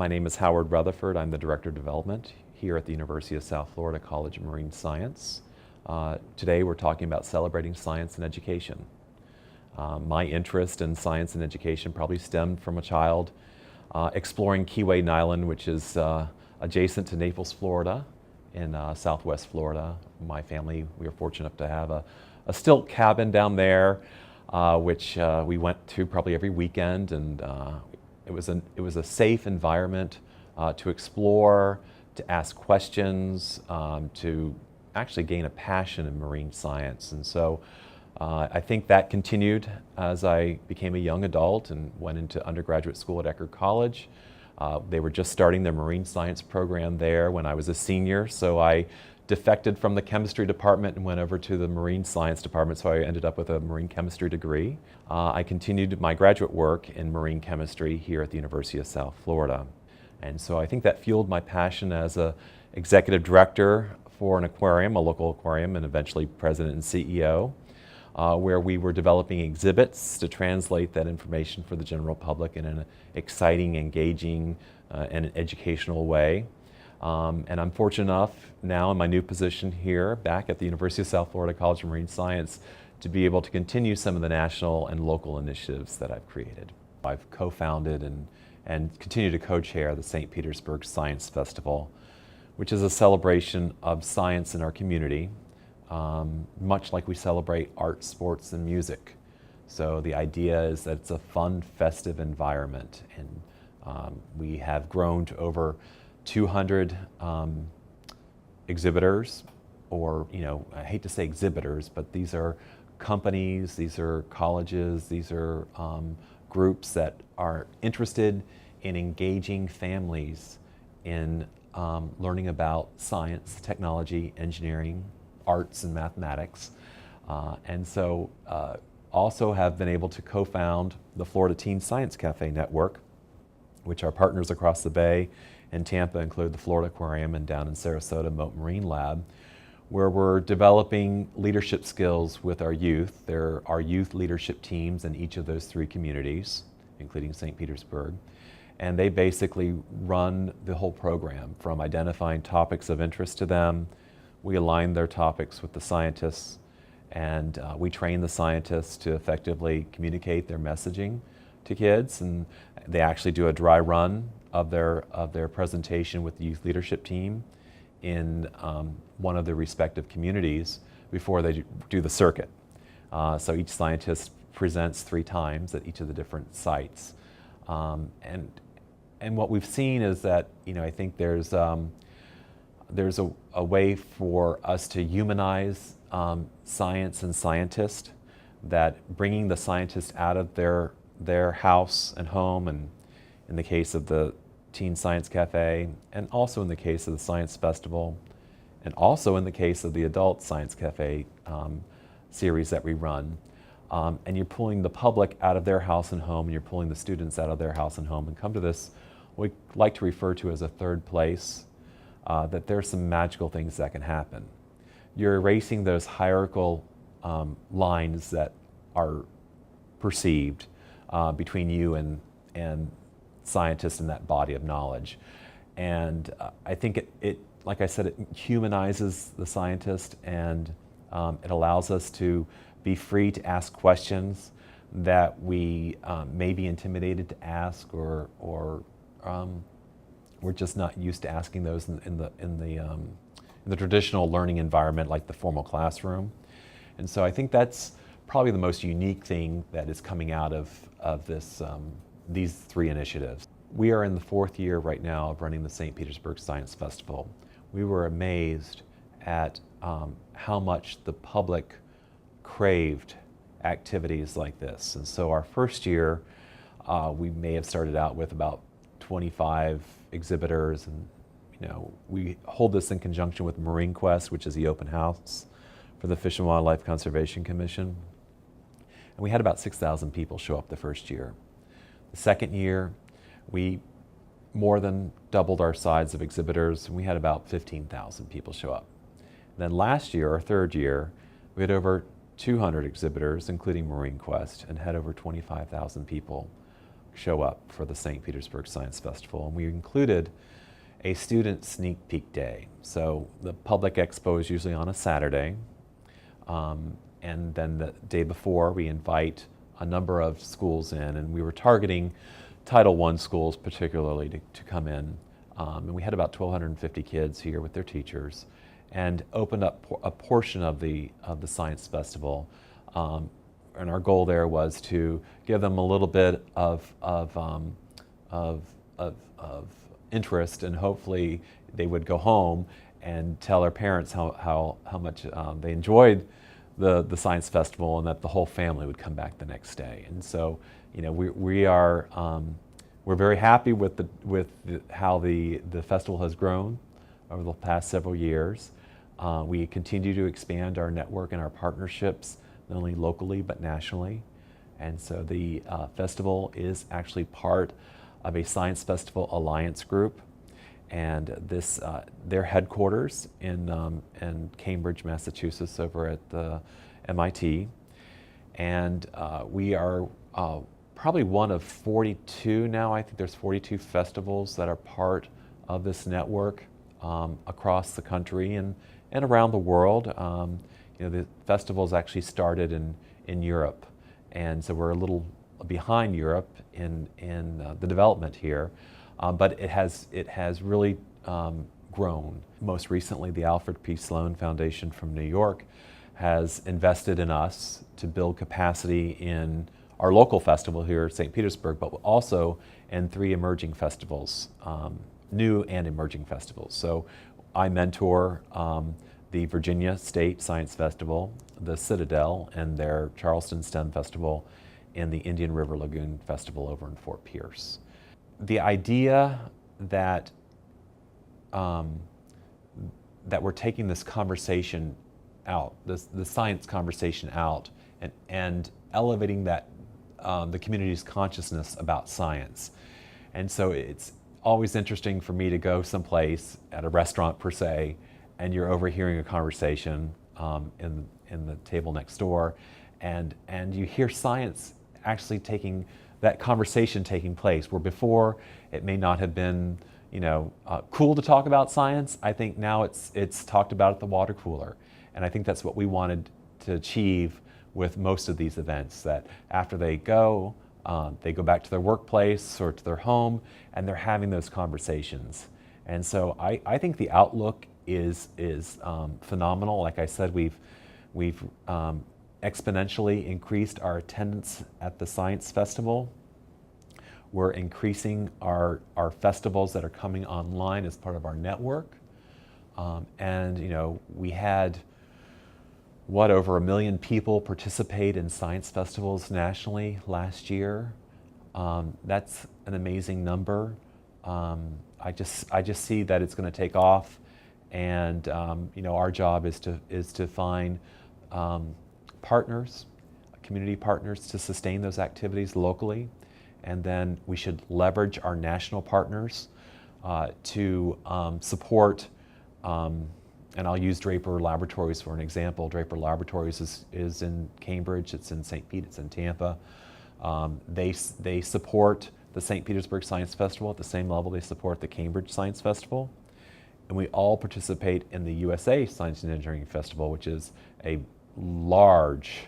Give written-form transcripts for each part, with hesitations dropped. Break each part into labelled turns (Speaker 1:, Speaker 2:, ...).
Speaker 1: My name is Howard Rutherford. I'm the Director of Development here at the University of South Florida College of Marine Science. Today we're talking about celebrating science and education. My interest in science and education probably stemmed from a child exploring Key Wade Island, which is adjacent to Naples, Florida, in southwest Florida. My family, we were fortunate enough to have a stilt cabin down there, which we went to probably every weekend, and it was a safe environment to explore, to ask questions, to actually gain a passion in marine science. And so I think that continued as I became a young adult and went into undergraduate school at Eckerd College. They were just starting their marine science program there when I was a senior, so I defected from the chemistry department and went over to the marine science department, so I ended up with a marine chemistry degree. I continued my graduate work in marine chemistry here at the University of South Florida. And so I think that fueled my passion as an executive director for an aquarium, a local aquarium, and eventually president and CEO, where we were developing exhibits to translate that information for the general public in an exciting, engaging, and educational way. And I'm fortunate enough now in my new position here back at the University of South Florida College of Marine Science to be able to continue some of the national and local initiatives that I've created. I've co-founded and continue to co-chair the St. Petersburg Science Festival, which is a celebration of science in our community, much like we celebrate art, sports, and music. So the idea is that it's a fun, festive environment, and we have grown to over 200 exhibitors, or, I hate to say exhibitors, but these are companies, these are colleges, these are groups that are interested in engaging families in learning about science, technology, engineering, arts, and mathematics. And so also have been able to co-found the Florida Teen Science Cafe Network, which our partners across the bay in Tampa include the Florida Aquarium, and down in Sarasota, Mote Marine Lab, where we're developing leadership skills with our youth. There are youth leadership teams in each of those three communities, including St. Petersburg, and they basically run the whole program from identifying topics of interest to them. We align their topics with the scientists, and we train the scientists to effectively communicate their messaging to kids, and they actually do a dry run of their presentation with the youth leadership team in one of their respective communities before they do the circuit. So each scientist presents 3 times at each of the different sites. And what we've seen is that, I think there's a way for us to humanize science and scientists, that bringing the scientists out of their house and home, and in the case of the Teen Science Cafe, and also in the case of the Science Festival, and also in the case of the Adult Science Cafe series that we run. And you're pulling the public out of their house and home, and you're pulling the students out of their house and home, and come to this, what we like to refer to as a third place, that there's some magical things that can happen. You're erasing those hierarchical lines that are perceived between you and scientists in that body of knowledge. And I think it, like I said, it humanizes the scientist, and it allows us to be free to ask questions that we may be intimidated to ask, or we're just not used to asking those in the traditional learning environment, like the formal classroom. And so I think that's probably the most unique thing that is coming out of this, these 3 initiatives. We are in the 4th year right now of running the St. Petersburg Science Festival. We were amazed at how much the public craved activities like this. And so our first year, we may have started out with about 25 exhibitors, and we hold this in conjunction with Marine Quest, which is the open house for the Fish and Wildlife Conservation Commission. And we had about 6,000 people show up the first year. The second year, we more than doubled our size of exhibitors, and we had about 15,000 people show up. And then last year, our 3rd year, we had over 200 exhibitors, including Marine Quest, and had over 25,000 people show up for the St. Petersburg Science Festival, and we included a student sneak peek day. So the public expo is usually on a Saturday, and then the day before we invite a number of schools in, and we were targeting Title I schools particularly to come in. And we had about 1,250 kids here with their teachers, and opened up a portion of the Science Festival. And our goal there was to give them a little bit of interest, and hopefully they would go home and tell their parents how much they enjoyed the Science Festival, and that the whole family would come back the next day. And so, you know, we're very happy with how the festival has grown over the past several years. We continue to expand our network and our partnerships, not only locally but nationally. And so the festival is actually part of a Science Festival Alliance group, and their headquarters in Cambridge, Massachusetts, over at the MIT. And we are probably one of 42 now. I think there's 42 festivals that are part of this network across the country and around the world. You know, the festival's actually started in Europe, and so we're a little behind Europe in the development here, but it has really grown. Most recently, the Alfred P. Sloan Foundation from New York has invested in us to build capacity in our local festival here at St. Petersburg, but also in 3 emerging festivals, new and emerging festivals. So I mentor the Virginia State Science Festival, the Citadel, and their Charleston STEM Festival, and the Indian River Lagoon Festival over in Fort Pierce. The idea that that we're taking this conversation out, the science conversation out, and elevating that the community's consciousness about science. And so it's always interesting for me to go someplace, at a restaurant per se, and you're overhearing a conversation in the table next door, and you hear science actually that conversation taking place, where before it may not have been, you know, cool to talk about science. I think now it's talked about at the water cooler, and I think that's what we wanted to achieve with most of these events, that after they go back to their workplace or to their home, and they're having those conversations. And so I think the outlook is phenomenal. Like I said, we've exponentially increased our attendance at the Science Festival. We're increasing our festivals that are coming online as part of our network. And you know, we had over 1 million people participate in science festivals nationally last year. That's an amazing number. I just see that it's going to take off, and you know, our job is to find partners, community partners, to sustain those activities locally, and then we should leverage our national partners to support. And I'll use Draper Laboratories for an example. Draper Laboratories is in Cambridge, it's in St. Pete, it's in Tampa. They support the St. Petersburg Science Festival at the same level they support the Cambridge Science Festival. And we all participate in the USA Science and Engineering Festival, which is a large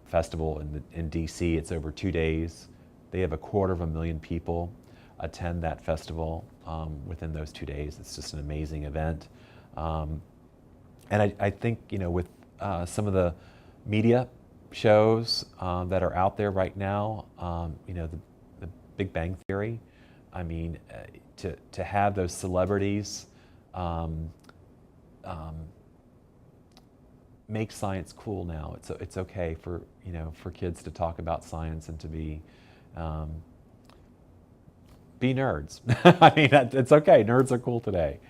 Speaker 1: festival in DC. It's over 2 days. They have 250,000 people attend that festival within those 2 days. It's just an amazing event. And I think, you know, with some of the media shows that are out there right now, you know, the Big Bang Theory, I mean, to have those celebrities make science cool now. It's okay for, you know, for kids to talk about science and to be nerds. I mean, it's okay. Nerds are cool today.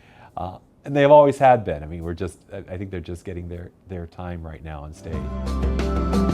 Speaker 1: And they've always had been. I mean, I think they're just getting their time right now on stage.